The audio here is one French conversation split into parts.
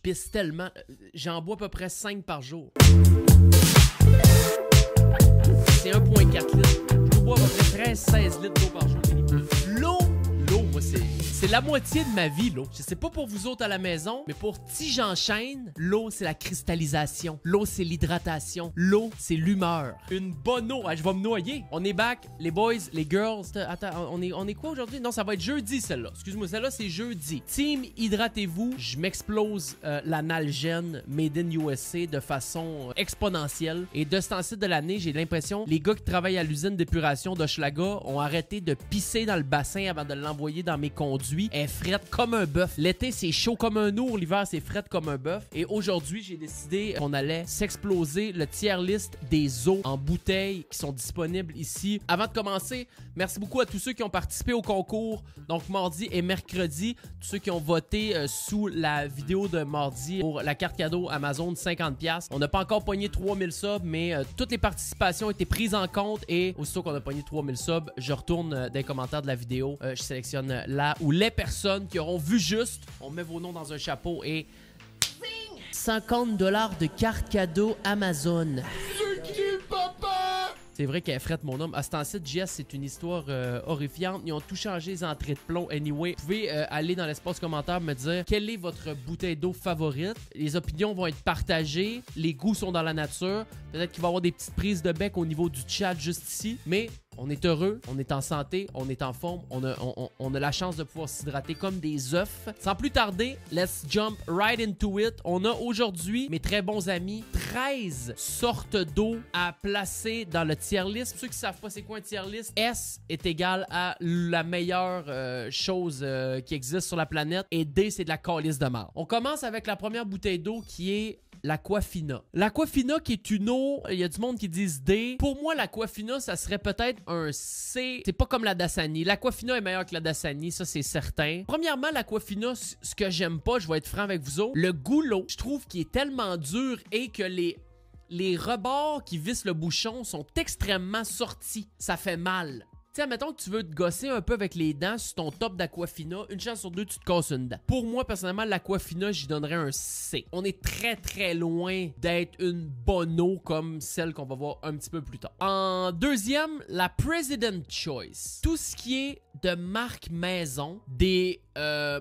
pisse tellement. J'en bois à peu près 5 par jour. C'est 1,4 litres. Je bois à peu près 13-16 litres d'eau par jour. L'eau, moi, c'est la moitié de ma vie, l'eau. Je sais pas pour vous autres à la maison, mais pour si j'enchaîne, l'eau, c'est la cristallisation. L'eau, c'est l'hydratation. L'eau, c'est l'humeur. Une bonne eau. Ah, je vais me noyer. On est back, les boys, les girls. Attends, on est quoi aujourd'hui? Non, ça va être jeudi, celle-là. Excuse-moi, celle-là, c'est jeudi. Team, hydratez-vous. Je m'explose l'analgène Made in USA de façon exponentielle. Et de ce temps-ci de l'année, j'ai l'impression les gars qui travaillent à l'usine d'épuration d'Hochelaga ont arrêté de pisser dans le bassin avant de l'envoyer dans mes conduits. Elle est frette comme un bœuf. L'été, c'est chaud comme un ours. L'hiver, c'est frette comme un bœuf. Et aujourd'hui, j'ai décidé qu'on allait s'exploser le tier list des eaux en bouteilles qui sont disponibles ici. Avant de commencer, merci beaucoup à tous ceux qui ont participé au concours. Donc, mardi et mercredi. Tous ceux qui ont voté sous la vidéo de mardi pour la carte cadeau Amazon 50$. On n'a pas encore pogné 3000 subs, mais toutes les participations ont été prises en compte. Et aussitôt qu'on a pogné 3000 subs, je retourne dans les commentaires de la vidéo. Je sélectionne là où les personnes qui auront vu juste, on met vos noms dans un chapeau et 50$ de carte cadeau Amazon. C'est vrai qu'elle frette mon homme. À ce temps-ci, JS, c'est une histoire horrifiante. Ils ont tout changé les entrées de plomb. Anyway, vous pouvez aller dans l'espace commentaire me dire quelle est votre bouteille d'eau favorite. Les opinions vont être partagées. Les goûts sont dans la nature. Peut-être qu'il va y avoir des petites prises de bec au niveau du chat juste ici. Mais on est heureux, on est en santé, on est en forme. On a la chance de pouvoir s'hydrater comme des œufs. Sans plus tarder, let's jump right into it. On a aujourd'hui, mes très bons amis, 13 sortes d'eau à placer dans le tier list. Pour ceux qui ne savent pas c'est quoi un tier list, S est égal à la meilleure chose qui existe sur la planète et D, c'est de la calice de marde. On commence avec la première bouteille d'eau qui est l'Aquafina. L'Aquafina qui est une eau, il y a du monde qui disent D. Pour moi, l'Aquafina, ça serait peut-être un C. C'est pas comme la Dasani. L'Aquafina est meilleure que la Dasani, ça c'est certain. Premièrement, l'Aquafina, ce que j'aime pas, je vais être franc avec vous autres, le goulot, je trouve qu'il est tellement dur et que les rebords qui vissent le bouchon sont extrêmement sortis. Ça fait mal. Tu sais, admettons que tu veux te gosser un peu avec les dents sur ton top d'Aquafina, une chance sur deux, tu te casses une dent. Pour moi, personnellement, l'Aquafina, j'y donnerais un C. On est très, très loin d'être une bonne eau comme celle qu'on va voir un petit peu plus tard. En deuxième, la President Choice. Tout ce qui est de marque maison, des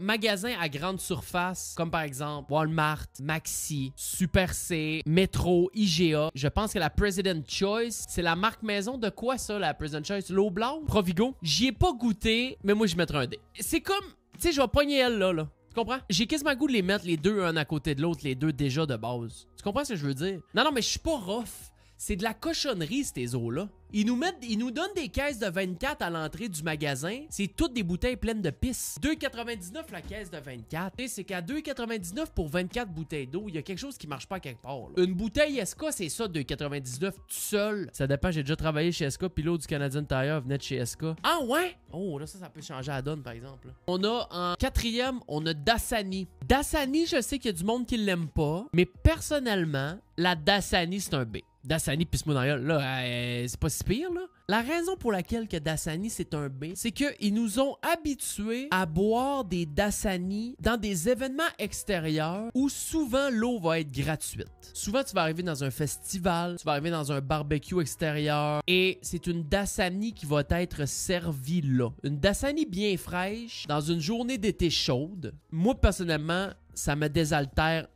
magasins à grande surface, comme par exemple Walmart, Maxi, Super C, Metro, IGA. Je pense que la President Choice, c'est la marque maison de quoi ça, la President Choice? L'eau blanche? Provigo? J'y ai pas goûté, mais moi je mettrais un D. C'est comme, tu sais, je vais pogner elle là. Tu comprends? J'ai quasiment le goût de les mettre les deux un à côté de l'autre, les deux déjà de base. Tu comprends ce que je veux dire? Non, mais je suis pas rough. C'est de la cochonnerie, ces eaux-là. Ils nous donnent des caisses de 24 à l'entrée du magasin. C'est toutes des bouteilles pleines de pisse. 2,99 la caisse de 24. C'est qu'à 2,99 pour 24 bouteilles d'eau, il y a quelque chose qui marche pas quelque part. Là. Une bouteille SK, c'est ça, 2,99 tout seul. Ça dépend, j'ai déjà travaillé chez SK, puis l'eau du Canadian Tire venait de chez SK. Ah ouais? Oh, là, ça peut changer la donne, par exemple. On a en quatrième, on a Dasani. Dasani, je sais qu'il y a du monde qui l'aime pas, mais personnellement, la Dasani, c'est un B. Dasani pisse-moi dans la gueule, là, c'est pas si pire, là. La raison pour laquelle que Dasani, c'est un B, c'est qu'ils nous ont habitués à boire des Dasani dans des événements extérieurs où souvent l'eau va être gratuite. Souvent, tu vas arriver dans un festival, tu vas arriver dans un barbecue extérieur et c'est une Dasani qui va être servie là. Une Dasani bien fraîche dans une journée d'été chaude. Moi, personnellement, ça me désaltère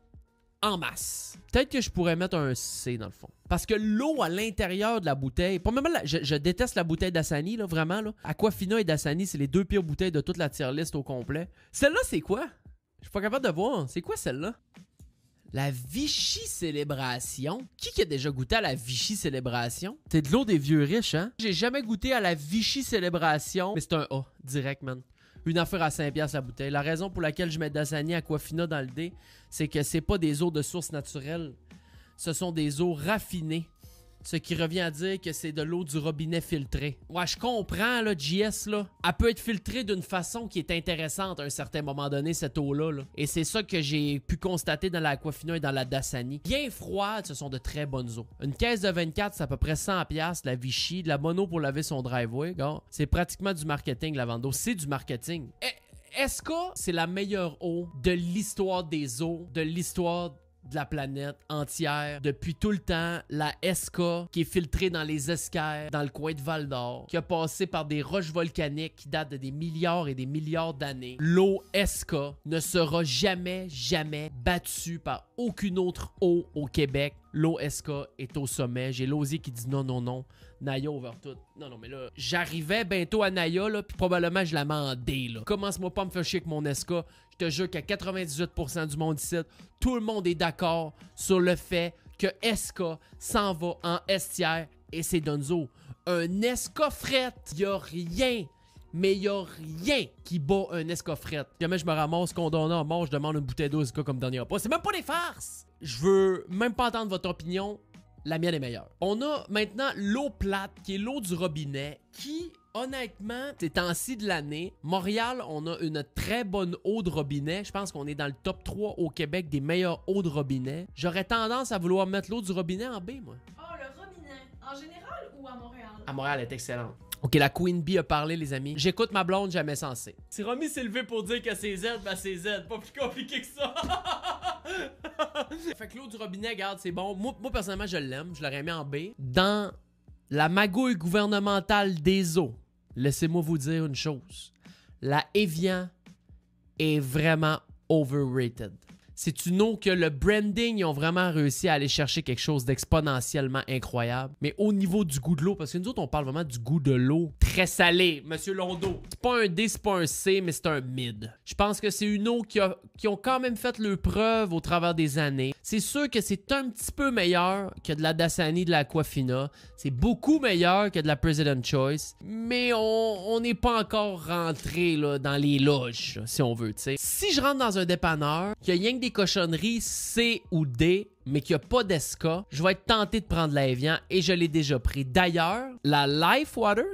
en masse. Peut-être que je pourrais mettre un C dans le fond. Parce que l'eau à l'intérieur de la bouteille... Premièrement, je déteste la bouteille Dasani, là, vraiment. Là. Aquafina et Dasani, c'est les deux pires bouteilles de toute la tier list au complet. Celle-là, c'est quoi? Je suis pas capable de voir. C'est quoi celle-là? La Vichy Célébration. Qui a déjà goûté à la Vichy Célébration? C'est de l'eau des vieux riches, hein? J'ai jamais goûté à la Vichy Célébration. Mais c'est un A, direct, man. Une affaire à 5$ la bouteille. La raison pour laquelle je mets Dasani Aquafina dans le D, c'est que c'est pas des eaux de source naturelle. Ce sont des eaux raffinées. Ce qui revient à dire que c'est de l'eau du robinet filtrée. Ouais, je comprends, là, JS, là. Elle peut être filtrée d'une façon qui est intéressante à un certain moment donné, cette eau-là. Là. Et c'est ça que j'ai pu constater dans la Aquafina et dans la Dasani. Bien froides, ce sont de très bonnes eaux. Une caisse de 24, c'est à peu près 100$. La Vichy, de la mono pour laver son driveway. C'est pratiquement du marketing, la vente d'eau. C'est du marketing. Esca, c'est la meilleure eau de l'histoire des eaux, de l'histoire de la planète entière. Depuis tout le temps, la Esca qui est filtrée dans les esquerres, dans le coin de Val-d'Or, qui a passé par des roches volcaniques qui datent de des milliards et des milliards d'années. L'eau Esca ne sera jamais, jamais battue par aucune autre eau au Québec. L'eau Esca est au sommet. J'ai Lausier qui dit non, non, non. Naya over tout. Non, non, mais là, j'arrivais bientôt à Naya, là, puis probablement je la mets en D, là. Commence-moi pas à me faire chier avec mon Esca. Je te jure qu'à 98% du monde ici, tout le monde est d'accord sur le fait que Esca s'en va en estière et c'est Dunzo. Un Esca fret, y a rien. Mais il a rien qui bat un Esca fret. Jamais je me ramasse condamné à mort, je demande une bouteille d'eau comme dernier pas. C'est même pas des farces. Je veux même pas entendre votre opinion. La mienne est meilleure. On a maintenant l'eau plate, qui est l'eau du robinet, qui, honnêtement, ces temps-ci de l'année, Montréal, on a une très bonne eau de robinet. Je pense qu'on est dans le top 3 au Québec des meilleures eaux de robinet. J'aurais tendance à vouloir mettre l'eau du robinet en B, moi. Oh, le robinet. En général ou à Montréal? À Montréal, elle est excellente. Ok, la Queen Bee a parlé, les amis. J'écoute ma blonde, jamais censé. Si Romy s'est levé pour dire que c'est Z, ben c'est Z. Pas plus compliqué que ça. Fait que l'eau du robinet, regarde, c'est bon. Moi, personnellement, je l'aime. Je l'aurais mis en B. Dans la magouille gouvernementale des eaux, laissez-moi vous dire une chose. La Evian est vraiment overrated. C'est une eau que le branding, ils ont vraiment réussi à aller chercher quelque chose d'exponentiellement incroyable. Mais au niveau du goût de l'eau, parce que nous autres, on parle vraiment du goût de l'eau très salé, Monsieur Londo. C'est pas un D, c'est pas un C, mais c'est un mid. Je pense que c'est une eau qui ont quand même fait leur preuve au travers des années. C'est sûr que c'est un petit peu meilleur que de la Dasani, de la Aquafina. C'est beaucoup meilleur que de la President Choice. Mais on n'est pas encore rentré là, dans les loges, là, si on veut, tu sais. Si je rentre dans un dépanneur, qu'il y a rien que des cochonneries C ou D, mais qu'il n'y a pas d'Esca, je vais être tenté de prendre la Evian et je l'ai déjà pris. D'ailleurs, la Life Water,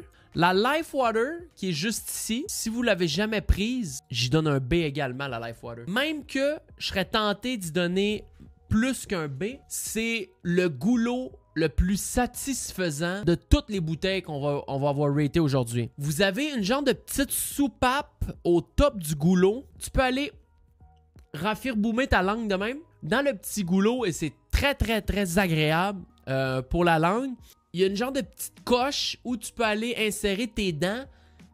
qui est juste ici, si vous l'avez jamais prise, j'y donne un B également à la Life Water. Même que je serais tenté d'y donner plus qu'un B, c'est le goulot le plus satisfaisant de toutes les bouteilles qu'on va avoir raté aujourd'hui. Vous avez une genre de petite soupape au top du goulot. Tu peux aller raffirboumer ta langue de même dans le petit goulot et c'est très, très, très agréable pour la langue. Il y a une genre de petite coche où tu peux aller insérer tes dents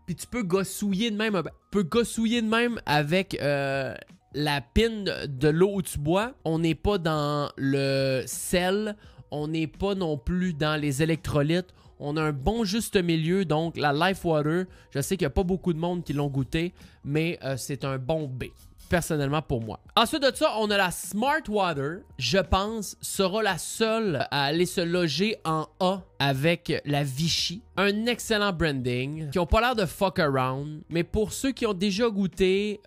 puis tu peux gossouiller de même, avec la pine de l'eau où tu bois. On n'est pas dans le sel, on n'est pas non plus dans les électrolytes. On a un bon juste milieu, donc la Life Water, je sais qu'il n'y a pas beaucoup de monde qui l'ont goûté, mais c'est un bon B. Personnellement pour moi. Ensuite de ça, on a la Smart Water, je pense, sera la seule à aller se loger en A avec la Vichy. Un excellent branding, qui n'ont pas l'air de fuck around, mais pour ceux qui ont déjà goûté,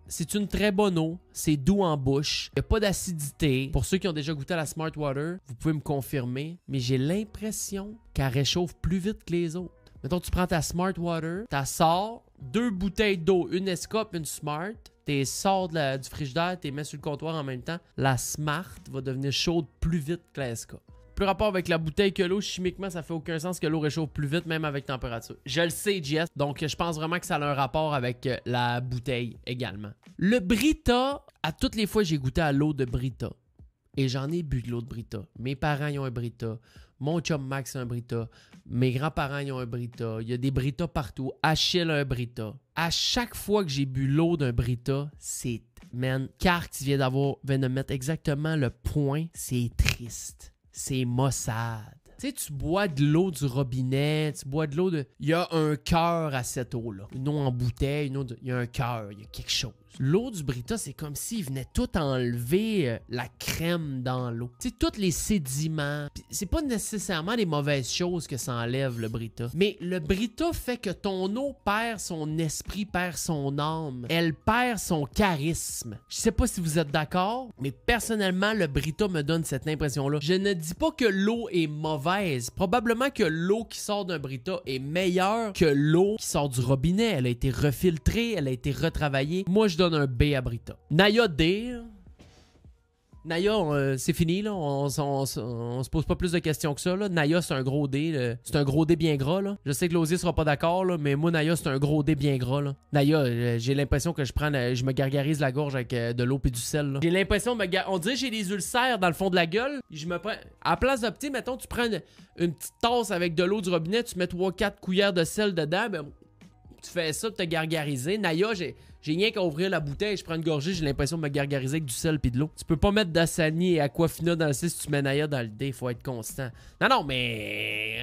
c'est une très bonne eau, c'est doux en bouche, il n'y a pas d'acidité. Pour ceux qui ont déjà goûté à la Smart Water, vous pouvez me confirmer, mais j'ai l'impression qu'elle réchauffe plus vite que les autres. Mettons, tu prends ta Smart Water, tu sors 2 bouteilles d'eau, une Esca, une Smart. Tu sors du frigidaire, tu les mets sur le comptoir en même temps. La Smart va devenir chaude plus vite que la Esca. Plus rapport avec la bouteille que l'eau, chimiquement, ça fait aucun sens que l'eau réchauffe plus vite, même avec température. Je le sais, JS. Donc, je pense vraiment que ça a un rapport avec la bouteille également. Le Brita, à toutes les fois, j'ai goûté à l'eau de Brita. Et j'en ai bu de l'eau de Brita. Mes parents, ils ont un Brita. Mon chum Max a un Brita. Mes grands-parents, ils ont un Brita. Il y a des Brita partout. Achille a un Brita. À chaque fois que j'ai bu l'eau d'un Brita, c'est... Man, car tu viens de mettre exactement le point. C'est triste. C'est maussade. Tu sais, tu bois de l'eau du robinet, tu bois de l'eau de... Il y a un cœur à cette eau-là. Une eau en bouteille, il y a un cœur, il y a quelque chose. L'eau du Brita, c'est comme s'il venait tout enlever la crème dans l'eau. Tu sais, tous les sédiments. C'est pas nécessairement des mauvaises choses que ça enlève, le Brita. Mais le Brita fait que ton eau perd son esprit, perd son âme. Elle perd son charisme. Je sais pas si vous êtes d'accord, mais personnellement, le Brita me donne cette impression-là. Je ne dis pas que l'eau est mauvaise. Probablement que l'eau qui sort d'un Brita est meilleure que l'eau qui sort du robinet. Elle a été refiltrée, elle a été retravaillée. Moi, je donne un B à Brita. Naya D. Naya, c'est fini, là. On se pose pas plus de questions que ça, là. Naya, c'est un gros dé. C'est un gros dé bien gras, là. Je sais que Lausier sera pas d'accord, là, mais moi, Naya, c'est un gros dé bien gras, là. Naya, j'ai l'impression que je me gargarise la gorge avec de l'eau et du sel, là. J'ai l'impression de on dirait que j'ai des ulcères dans le fond de la gueule. Je me prends... À la place d'opter, mettons, tu prends une petite tasse avec de l'eau du robinet, tu mets 3-4 cuillères de sel dedans, ben, tu fais ça pour te gargariser. Naya, j'ai rien qu'à ouvrir la bouteille, je prends une gorgée, j'ai l'impression de me gargariser avec du sel pis de l'eau. Tu peux pas mettre d'Assani et Aquafina dans le C si tu mets Naya dans le D, faut être constant. Non, mais...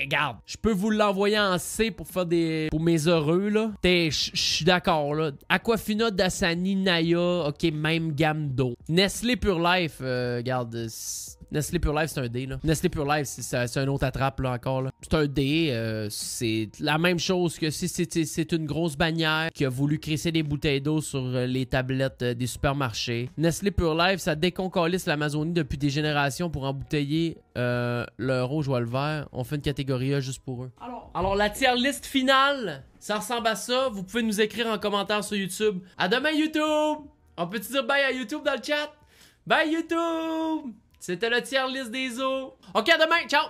regarde, je peux vous l'envoyer en C pour faire pour mes heureux, là. Je suis d'accord, là. Aquafina, Dasani, Naya, ok, même gamme d'eau. Nestlé Pure Life, regarde... Nestlé Pure Life, c'est un D, là. Nestlé Pure Life, c'est un autre attrape, là, encore, là. C'est un D, c'est la même chose que si c'est une grosse bannière qui a voulu crisser des bouteilles d'eau sur les tablettes des supermarchés. Nestlé Pure Life, ça déconcolisse l'Amazonie depuis des générations pour embouteiller le rouge ou le vert. On fait une catégorie A juste pour eux. Alors la tier list finale, ça ressemble à ça. Vous pouvez nous écrire en commentaire sur YouTube. À demain, YouTube! On peut-tu dire bye à YouTube dans le chat? Bye, YouTube! C'était le tier list des os. Ok, à demain. Ciao!